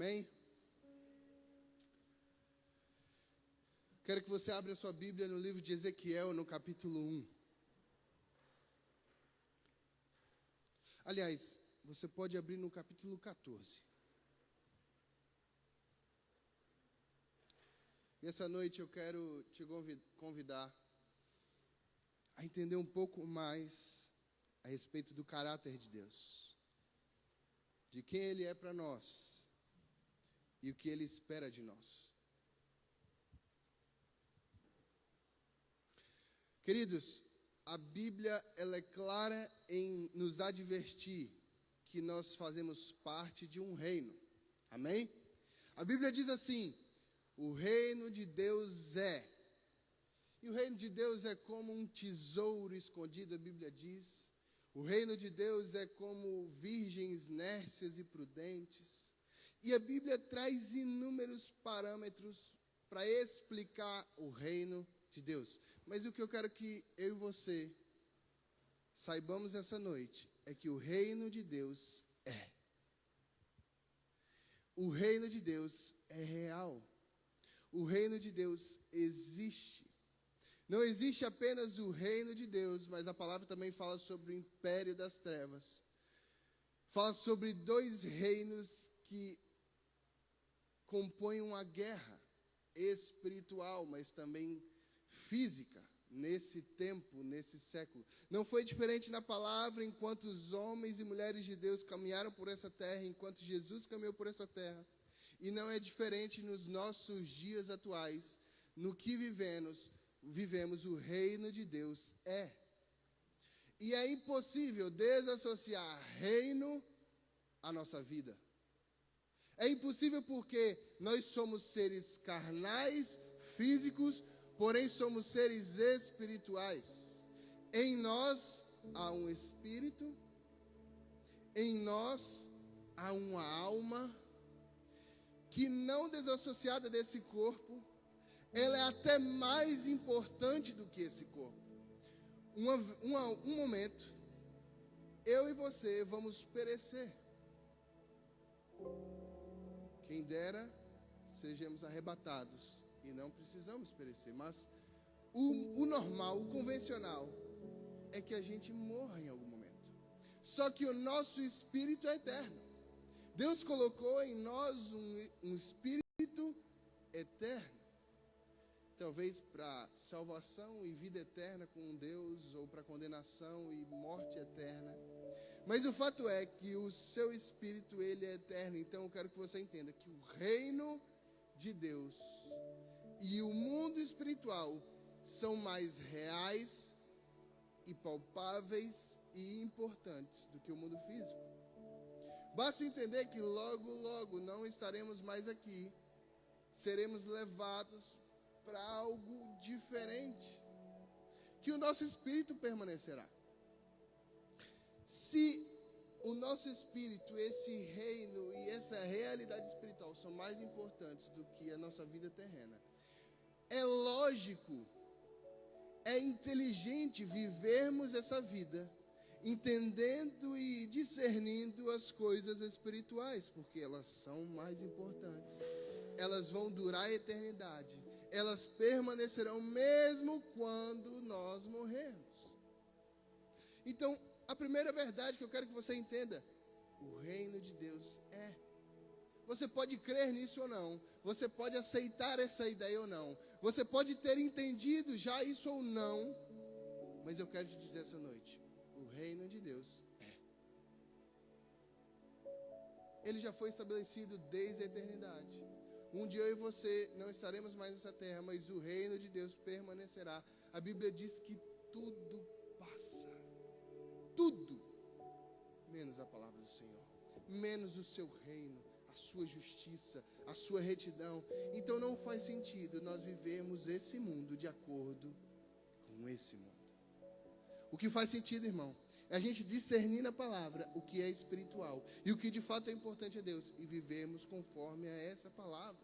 Amém? Quero que você abra a sua Bíblia no livro de Ezequiel, no capítulo 1. Aliás, você pode abrir no capítulo 14. E essa noite eu quero te convidar a entender um pouco mais a respeito do caráter de Deus, de quem Ele é para nós e o que Ele espera de nós. Queridos, a Bíblia ela é clara em nos advertir que nós fazemos parte de um reino. Amém? A Bíblia diz assim: o reino de Deus é. E o reino de Deus é como um tesouro escondido, a Bíblia diz. O reino de Deus é como virgens nércias e prudentes. E a Bíblia traz inúmeros parâmetros para explicar o reino de Deus. Mas o que eu quero que eu e você saibamos essa noite é que o reino de Deus é. O reino de Deus é real. O reino de Deus existe. Não existe apenas o reino de Deus, mas a palavra também fala sobre o império das trevas. Fala sobre dois reinos que compõem uma guerra espiritual, mas também física, nesse tempo, nesse século. Não foi diferente na palavra enquanto os homens e mulheres de Deus caminharam por essa terra, enquanto Jesus caminhou por essa terra. E não é diferente nos nossos dias atuais, no que vivemos, o reino de Deus é. E é impossível desassociar reino à nossa vida. É impossível porque nós somos seres carnais, físicos, porém somos seres espirituais. Em nós há um espírito, em nós há uma alma que não desassociada desse corpo, ela é até mais importante do que esse corpo. Um momento, eu e você vamos perecer. Quem dera sejamos arrebatados e não precisamos perecer. Mas o normal, o convencional, é que a gente morra em algum momento. Só que o nosso espírito é eterno. Deus colocou em nós um espírito eterno. Talvez para salvação e vida eterna com Deus, ou para condenação e morte eterna. Mas o fato é que o seu espírito, ele é eterno. Então eu quero que você entenda que o reino de Deus e o mundo espiritual são mais reais e palpáveis e importantes do que o mundo físico. Basta entender que logo, logo não estaremos mais aqui. Seremos levados para algo diferente, que o nosso espírito permanecerá. Se o nosso espírito, esse reino e essa realidade espiritual são mais importantes do que a nossa vida terrena, é lógico, é inteligente vivermos essa vida entendendo e discernindo as coisas espirituais, porque elas são mais importantes. Elas vão durar a eternidade. Elas permanecerão mesmo quando nós morrermos. Então, a primeira verdade que eu quero que você entenda: o reino de Deus é. Você pode crer nisso ou não. Você pode aceitar essa ideia ou não. Você pode ter entendido já isso ou não. Mas eu quero te dizer essa noite: o reino de Deus é. Ele já foi estabelecido desde a eternidade. Um dia eu e você não estaremos mais nessa terra, mas o reino de Deus permanecerá. A Bíblia diz que tudo passa. Tudo. Menos a palavra do Senhor. Menos o seu reino, a sua justiça, a sua retidão. Então não faz sentido nós vivermos esse mundo de acordo com esse mundo. O que faz sentido, irmão, é a gente discernir na palavra o que é espiritual e o que de fato é importante a Deus e vivemos conforme a essa palavra.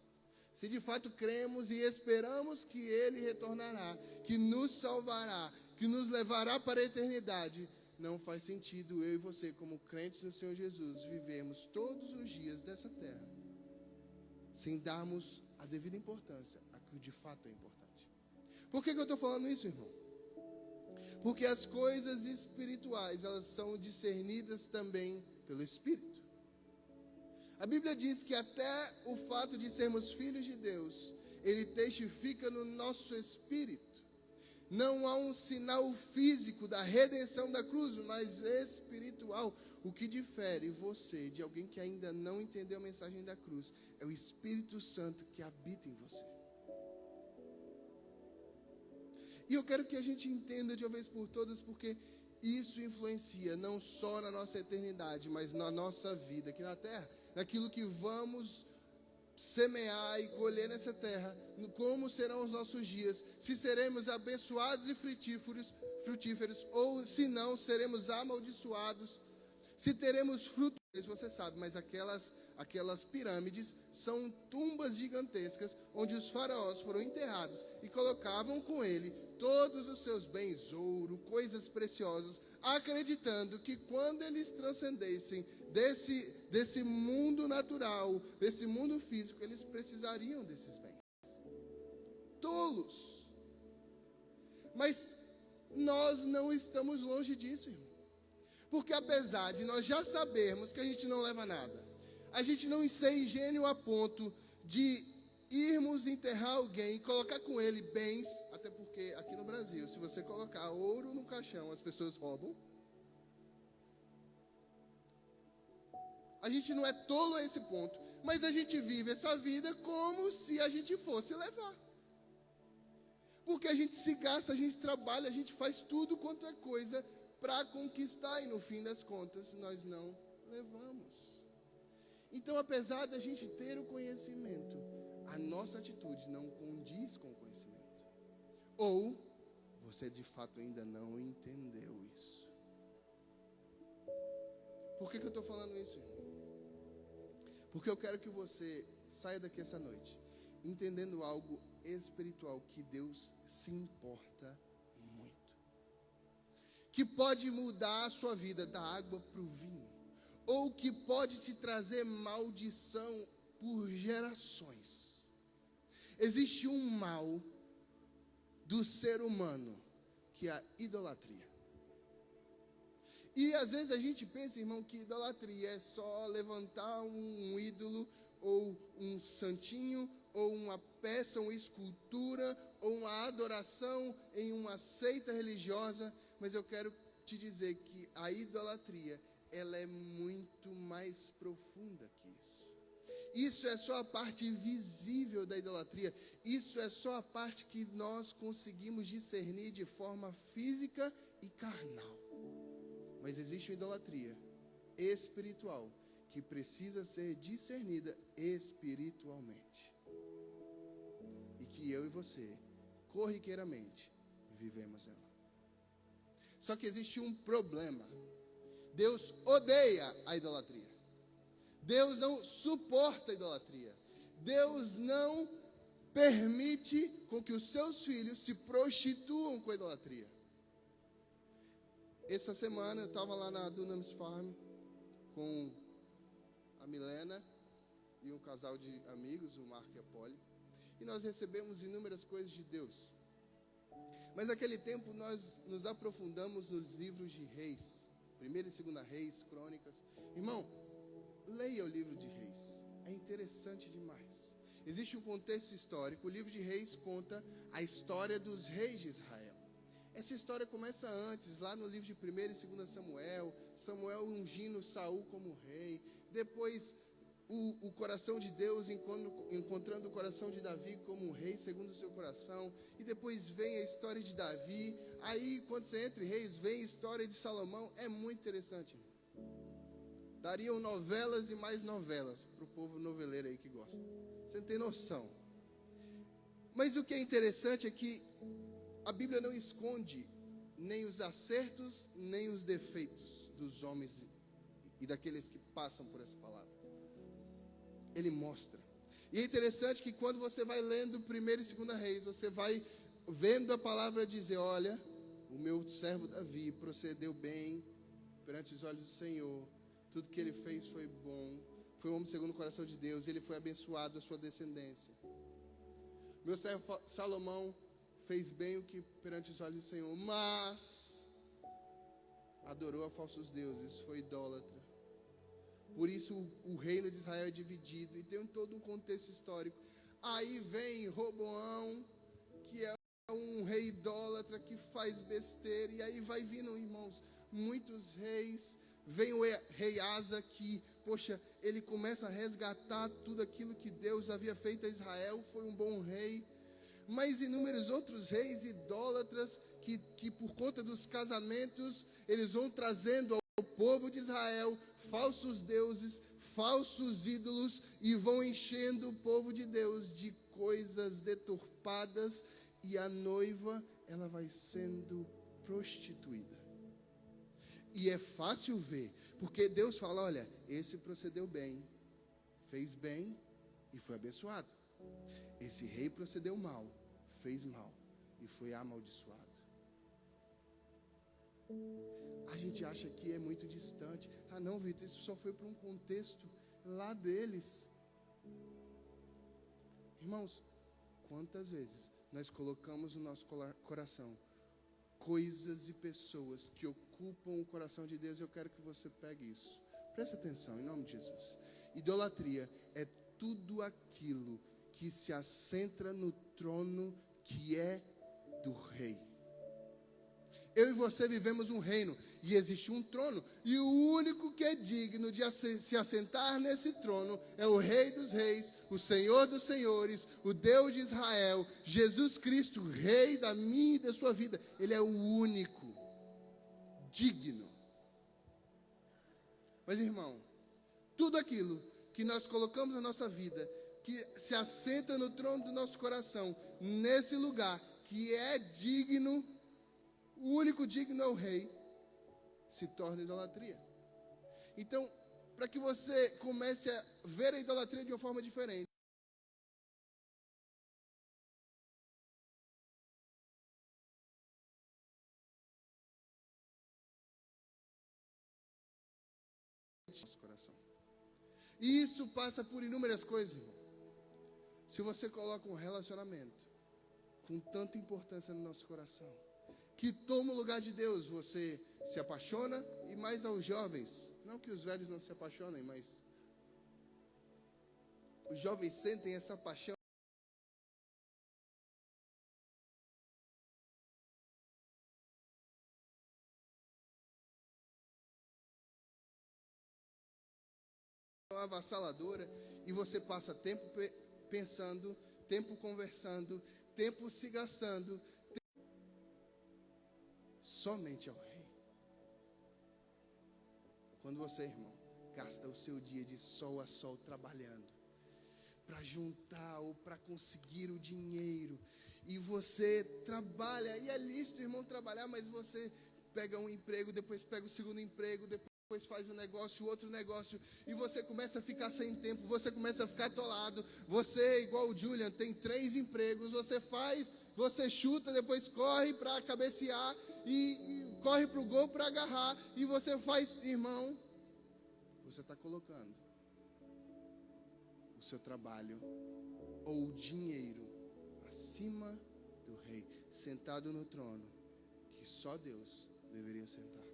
Se de fato cremos e esperamos que Ele retornará, que nos salvará, que nos levará para a eternidade, não faz sentido eu e você, como crentes no Senhor Jesus, vivermos todos os dias dessa terra sem darmos a devida importância a que de fato é importante. Por que eu estou falando isso, irmão? Porque as coisas espirituais, elas são discernidas também pelo Espírito. A Bíblia diz que até o fato de sermos filhos de Deus, ele testifica no nosso espírito. Não há um sinal físico da redenção da cruz, mas espiritual. O que difere você de alguém que ainda não entendeu a mensagem da cruz é o Espírito Santo que habita em você. E eu quero que a gente entenda de uma vez por todas, porque isso influencia não só na nossa eternidade, mas na nossa vida aqui na terra, naquilo que vamos semear e colher nessa terra, como serão os nossos dias, se seremos abençoados e frutíferos, ou se não, seremos amaldiçoados, se teremos frutos, você sabe, mas aquelas pirâmides são tumbas gigantescas, onde os faraós foram enterrados e colocavam com ele todos os seus bens, ouro, coisas preciosas, acreditando que quando eles transcendessem desse mundo natural, desse mundo físico, eles precisariam desses bens. Tolos. Mas nós não estamos longe disso, irmão. Porque apesar de nós já sabermos que a gente não leva nada, a gente não ser ingênuo a ponto de irmos enterrar alguém e colocar com ele bens, até porque aqui no Brasil, se você colocar ouro no caixão, as pessoas roubam. A gente não é tolo a esse ponto, mas a gente vive essa vida como se a gente fosse levar. Porque a gente se gasta, a gente trabalha, a gente faz tudo quanto é coisa para conquistar e no fim das contas nós não levamos. Então, apesar da gente ter o conhecimento, a nossa atitude não condiz com o conhecimento. Ou você de fato ainda não entendeu isso. Por que eu estou falando isso, irmão? Porque eu quero que você saia daqui essa noite entendendo algo espiritual que Deus se importa muito. Que pode mudar a sua vida da água para o vinho. Ou que pode te trazer maldição por gerações. Existe um mal do ser humano, que é a idolatria. E às vezes a gente pensa, irmão, que idolatria é só levantar um ídolo, ou um santinho, ou uma peça, uma escultura, ou uma adoração em uma seita religiosa. Mas eu quero te dizer que a idolatria, ela é muito mais profunda que isso. Isso é só a parte visível da idolatria. Isso é só a parte que nós conseguimos discernir de forma física e carnal. Mas existe uma idolatria espiritual que precisa ser discernida espiritualmente. E que eu e você, corriqueiramente, vivemos ela. Só que existe um problema. Deus odeia a idolatria. Deus não suporta a idolatria. Deus não permite com que os seus filhos se prostituam com a idolatria. Essa semana eu estava lá na Dunamis Farm com a Milena e um casal de amigos, o Marco e a Polly, e nós recebemos inúmeras coisas de Deus. Mas naquele tempo nós nos aprofundamos nos livros de Reis, 1ª e 2ª Reis, Crônicas. Irmão, leia o livro de Reis, é interessante demais. Existe um contexto histórico. O livro de Reis conta a história dos reis de Israel. Essa história começa antes, lá no livro de 1ª e 2ª Samuel, Samuel ungindo Saul como rei, depois o coração de Deus encontrando o coração de Davi como rei segundo o seu coração, e depois vem a história de Davi. Aí quando você entra em Reis, vem a história de Salomão. É muito interessante. Dariam novelas e mais novelas para o povo noveleiro aí que gosta. Você não tem noção. Mas o que é interessante é que a Bíblia não esconde nem os acertos, nem os defeitos dos homens e daqueles que passam por essa palavra. Ele mostra. E é interessante que quando você vai lendo 1ª e 2ª Reis, você vai vendo a palavra dizer: olha, o meu servo Davi procedeu bem perante os olhos do Senhor. Tudo que ele fez foi bom, foi um homem segundo o coração de Deus, ele foi abençoado a sua descendência. Meu servo Salomão fez bem o que perante os olhos do Senhor, mas adorou a falsos deuses, foi idólatra. Por isso o reino de Israel é dividido e tem todo um contexto histórico. Aí vem Roboão, que é um rei idólatra que faz besteira, e aí vai vindo, irmãos, muitos reis. Vem o rei Asa, que, poxa, ele começa a resgatar tudo aquilo que Deus havia feito a Israel, foi um bom rei. Mas inúmeros outros reis idólatras, que por conta dos casamentos, eles vão trazendo ao povo de Israel falsos deuses, falsos ídolos, e vão enchendo o povo de Deus de coisas deturpadas, e a noiva, ela vai sendo prostituída. E é fácil ver, porque Deus fala, olha, esse procedeu bem, fez bem e foi abençoado. Esse rei procedeu mal, fez mal e foi amaldiçoado. A gente acha que é muito distante. Ah não, Vitor, isso só foi para um contexto lá deles. Irmãos, quantas vezes nós colocamos no nosso coração coisas e pessoas que ocupam o coração de Deus? Eu quero que você pegue isso. Preste atenção, em nome de Jesus. Idolatria é tudo aquilo que se assenta no trono que é do rei. Eu e você vivemos um reino e existe um trono, e o único que é digno de se assentar nesse trono é o Rei dos Reis, o Senhor dos Senhores, o Deus de Israel, Jesus Cristo, Rei da minha e da sua vida. Ele é o único digno. Mas, irmão, tudo aquilo que nós colocamos na nossa vida, que se assenta no trono do nosso coração, nesse lugar que é digno, o único digno é o rei, se torna idolatria. Então, para que você comece a ver a idolatria de uma forma diferente, nosso coração. E isso passa por inúmeras coisas, irmão. Se você coloca um relacionamento com tanta importância no nosso coração, que toma o lugar de Deus, você se apaixona, e mais aos jovens, não que os velhos não se apaixonem, mas os jovens sentem essa paixão. Avassaladora, e você passa tempo pensando, tempo conversando, tempo se gastando somente ao rei. Quando você, irmão, gasta o seu dia de sol a sol trabalhando para juntar ou para conseguir o dinheiro, e você trabalha, e é lícito, irmão, trabalhar, mas você pega um emprego, depois pega o segundo emprego, depois faz um negócio, outro negócio, e você começa a ficar sem tempo, você começa a ficar atolado. Você, igual o Julian, tem 3 empregos, você faz, você chuta, depois corre para cabecear, e corre para o gol para agarrar, e você faz, irmão, você está colocando o seu trabalho ou o dinheiro acima do rei, sentado no trono que só Deus deveria sentar.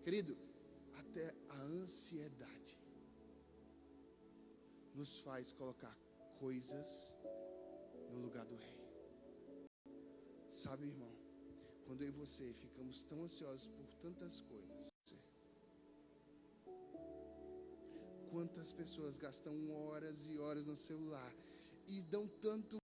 Querido, até a ansiedade nos faz colocar coisas no lugar do rei. Sabe, irmão, quando eu e você ficamos tão ansiosos por tantas coisas, quantas pessoas gastam horas e horas no celular e dão tanto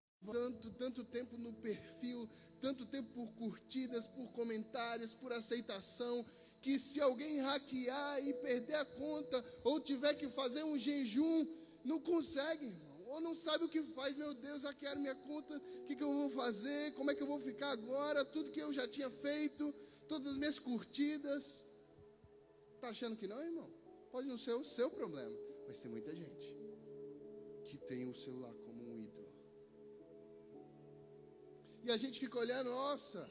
tempo no perfil, tanto tempo por curtidas, por comentários, por aceitação, que se alguém hackear e perder a conta, ou tiver que fazer um jejum, não consegue, irmão, ou não sabe o que faz. Meu Deus, hackearam minha conta, o que eu vou fazer, como é que eu vou ficar agora, tudo que eu já tinha feito, todas as minhas curtidas. Está achando que não, irmão? Pode não ser o seu problema, mas tem muita gente que tem o celular como um ídolo. E a gente fica olhando, nossa,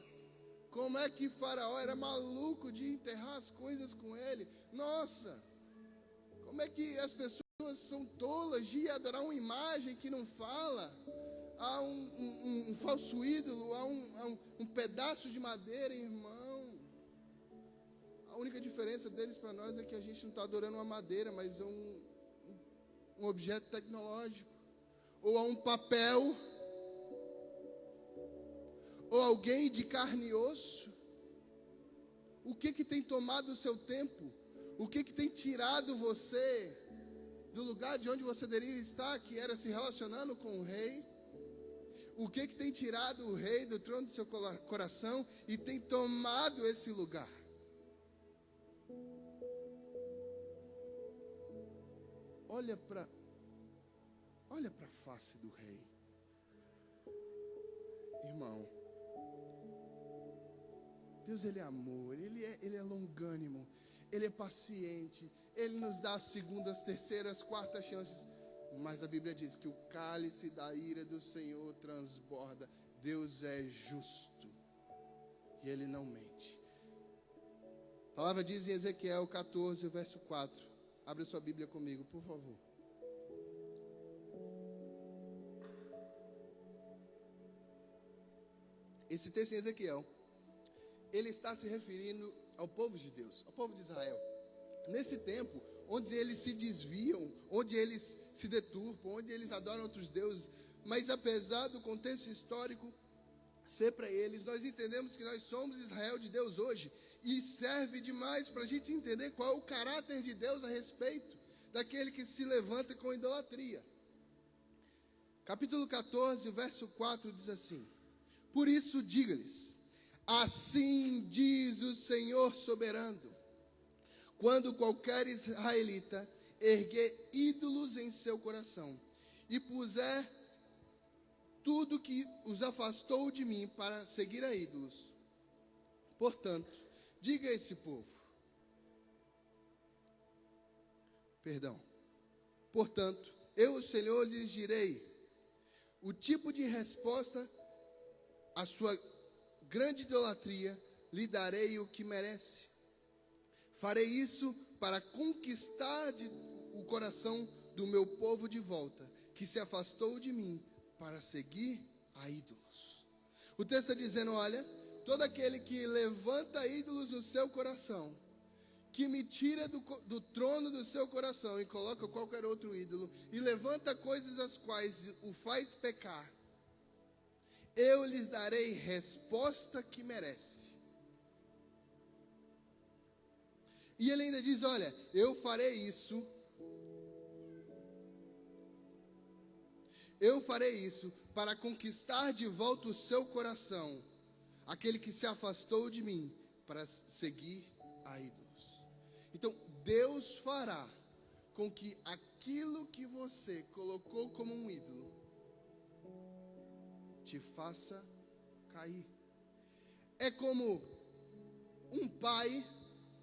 como é que Faraó era maluco de enterrar as coisas com ele? Nossa, Como é que as pessoas são tolas de adorar uma imagem que não fala? Há um falso ídolo, há um pedaço de madeira, irmão. A única diferença deles para nós é que a gente não está adorando uma madeira, mas um objeto tecnológico, ou a um papel, ou alguém de carne e osso. O que tem tomado o seu tempo? O que tem tirado você do lugar de onde você deveria estar, que era se relacionando com o rei? O que tem tirado o rei do trono do seu coração e tem tomado esse lugar? Olha para a face do rei, irmão. Deus, Ele é amor, Ele é longânimo, Ele é paciente, Ele nos dá segundas, terceiras, quartas chances. Mas a Bíblia diz que o cálice da ira do Senhor transborda. Deus é justo e Ele não mente. A palavra diz em Ezequiel 14, verso 4. Abre sua Bíblia comigo, por favor. Esse texto em Ezequiel, ele está se referindo ao povo de Deus, ao povo de Israel. Nesse tempo, onde eles se desviam, onde eles se deturpam, onde eles adoram outros deuses, mas apesar do contexto histórico ser para eles, nós entendemos que nós somos Israel de Deus hoje, e serve demais para a gente entender qual é o caráter de Deus a respeito daquele que se levanta com idolatria. Capítulo 14, verso 4 diz assim: por isso diga-lhes, assim diz o Senhor soberano, quando qualquer israelita erguer ídolos em seu coração e puser tudo que os afastou de mim para seguir a ídolos, portanto, diga a esse povo, portanto, eu, o Senhor, lhes direi o tipo de resposta à sua grande idolatria, lhe darei o que merece. Farei isso para conquistar o coração do meu povo de volta, que se afastou de mim para seguir a ídolos. O texto está dizendo, olha, todo aquele que levanta ídolos no seu coração, que me tira do trono do seu coração e coloca qualquer outro ídolo, e levanta coisas as quais o faz pecar, eu lhes darei resposta que merece. E ele ainda diz, olha, eu farei isso para conquistar de volta o seu coração, aquele que se afastou de mim para seguir a ídolos. Então, Deus fará com que aquilo que você colocou como um ídolo te faça cair. É como um pai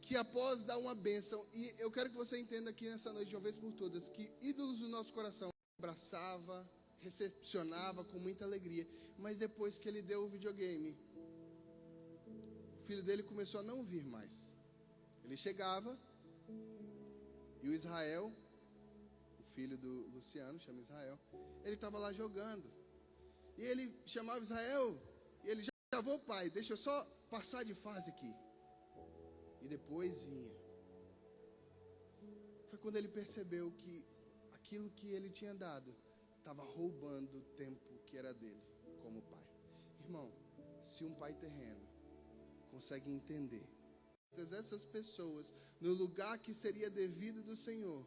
que após dar uma bênção, e eu quero que você entenda aqui nessa noite de uma vez por todas, que ídolos do nosso coração abraçava, recepcionava com muita alegria, mas depois que ele deu o videogame, o filho dele começou a não vir mais. Ele chegava, e o Israel, o filho do Luciano, chama Israel, ele estava lá jogando, e ele chamava Israel, e ele, já vou pai, deixa eu só passar de fase aqui. E depois vinha. Foi quando ele percebeu que aquilo que ele tinha dado estava roubando o tempo que era dele como pai. Irmão, se um pai terreno consegue entender essas pessoas no lugar que seria devido do Senhor,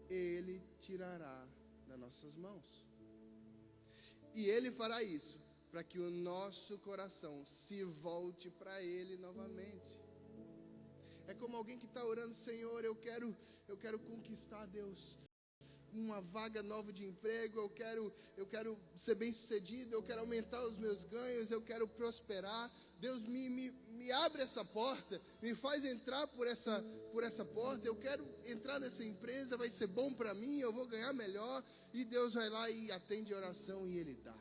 Ele tirará das nossas mãos. E Ele fará isso para que o nosso coração se volte para Ele novamente. É como alguém que está orando, Senhor, eu quero conquistar, Deus, uma vaga nova de emprego, eu quero ser bem sucedido, eu quero aumentar os meus ganhos, eu quero prosperar. Deus, me abre essa porta, me faz entrar por essa porta, eu quero entrar nessa empresa, vai ser bom para mim, eu vou ganhar melhor. E Deus vai lá e atende a oração e Ele dá.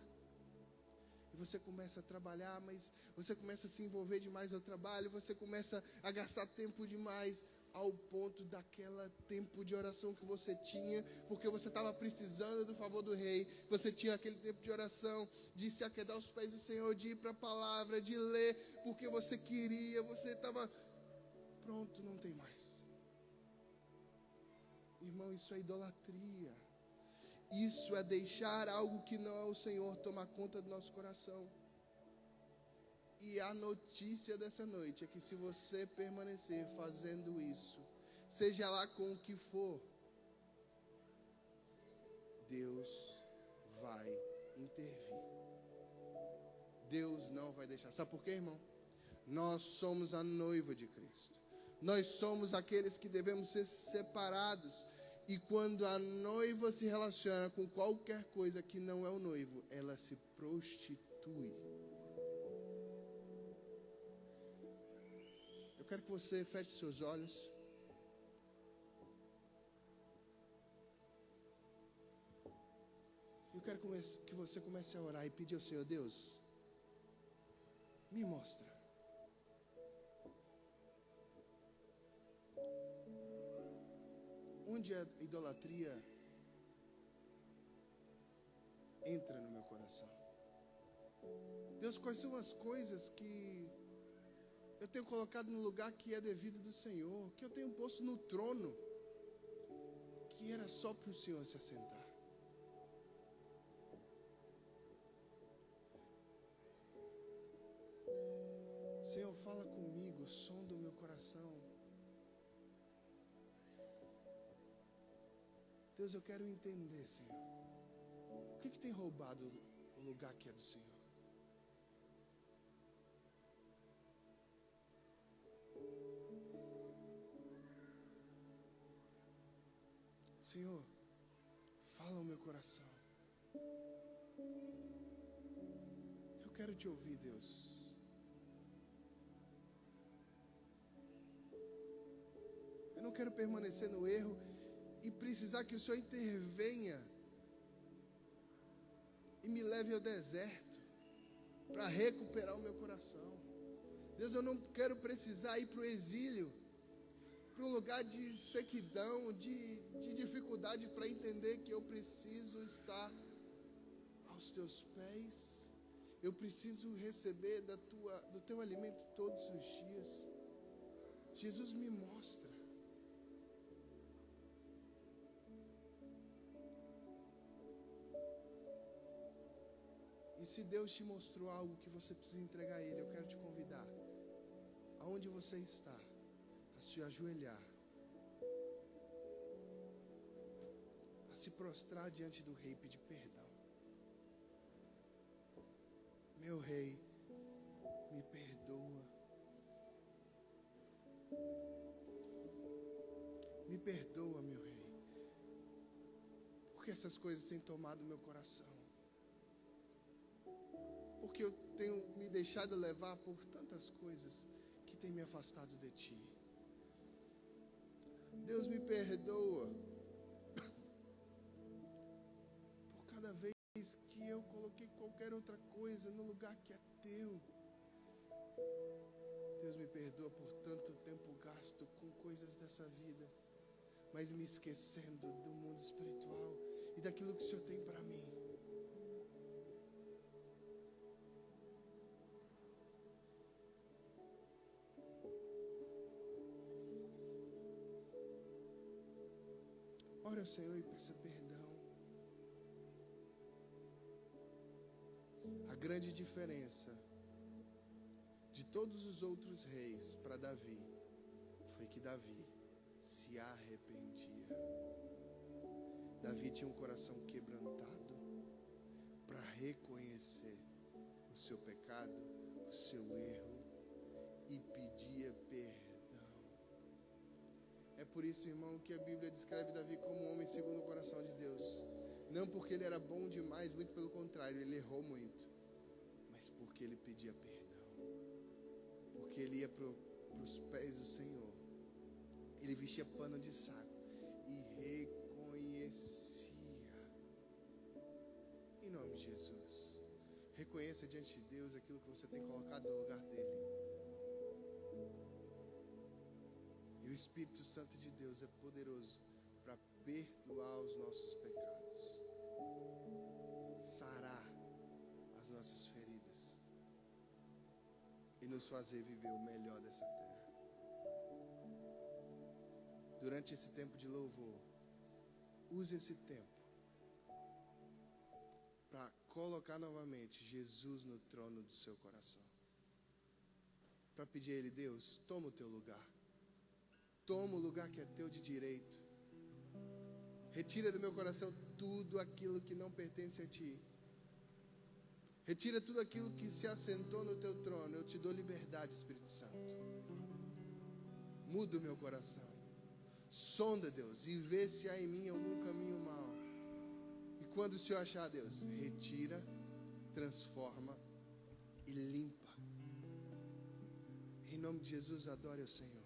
E você começa a trabalhar, mas você começa a se envolver demais no trabalho, você começa a gastar tempo demais ao ponto daquela tempo de oração que você tinha, porque você estava precisando do favor do rei, você tinha aquele tempo de oração, de se aquedar aos pés do Senhor, de ir para a palavra, de ler, porque você queria, você estava pronto, não tem mais. Irmão, isso é idolatria. Isso é deixar algo que não é o Senhor tomar conta do nosso coração. E a notícia dessa noite é que se você permanecer fazendo isso, seja lá com o que for, Deus vai intervir. Deus não vai deixar. Sabe por quê, irmão? Nós somos a noiva de Cristo. Nós somos aqueles que devemos ser separados. E quando a noiva se relaciona com qualquer coisa que não é o noivo, ela se prostitui. Eu quero que você feche seus olhos. Eu quero que você comece a orar e pedir ao Senhor: Deus, me mostra. Onde a idolatria entra no meu coração? Deus, quais são as coisas que eu tenho colocado no lugar que é devido do Senhor, que eu tenho posto no trono, que era só para o Senhor se assentar? Senhor, fala comigo, sonda o meu coração. Deus, eu quero entender, Senhor, o que tem roubado o lugar que é do Senhor? Senhor, fala ao meu coração. Eu quero te ouvir, Deus. Eu não quero permanecer no erro e precisar que o Senhor intervenha e me leve ao deserto para recuperar o meu coração. Deus, eu não quero precisar ir para o exílio, para um lugar de sequidão, de dificuldade, para entender que eu preciso estar aos teus pés. Eu preciso receber do teu alimento todos os dias. Jesus, me mostra. E se Deus te mostrou algo que você precisa entregar a Ele, eu quero te convidar, aonde você está, a se ajoelhar, a se prostrar diante do Rei e pedir perdão. Meu Rei, me perdoa. Me perdoa, meu Rei, porque essas coisas têm tomado meu coração. Porque eu tenho me deixado levar por tantas coisas que têm me afastado de Ti. Deus, me perdoa por cada vez que eu coloquei qualquer outra coisa no lugar que é Teu. Deus, me perdoa por tanto tempo gasto com coisas dessa vida, mas me esquecendo do mundo espiritual e daquilo que o Senhor tem para mim. Ore ao Senhor e peça perdão. A grande diferença de todos os outros reis para Davi foi que Davi se arrependia. Davi tinha um coração quebrantado para reconhecer o seu pecado, o seu erro e pedia perdão. É por isso, irmão, que a Bíblia descreve Davi como um homem segundo o coração de Deus. Não porque ele era bom demais, muito pelo contrário, ele errou muito, mas porque ele pedia perdão. Porque ele ia para os pés do Senhor, ele vestia pano de saco e reconhecia. Em nome de Jesus, reconheça diante de Deus aquilo que você tem colocado no lugar dele. E o o Espírito Santo de Deus é poderoso para perdoar os nossos pecados, sarar as nossas feridas e nos fazer viver o melhor dessa terra. Durante esse tempo de louvor, use esse tempo para colocar novamente Jesus no trono do seu coração. Para pedir a Ele: Deus, toma o teu lugar. Toma o lugar que é teu de direito. Retira do meu coração tudo aquilo que não pertence a Ti. Retira tudo aquilo que se assentou no teu trono. Eu te dou liberdade, Espírito Santo. Muda o meu coração. Sonda, Deus, e vê se há em mim algum caminho mau. E quando o Senhor achar, Deus, retira, transforma e limpa. Em nome de Jesus, adore o Senhor.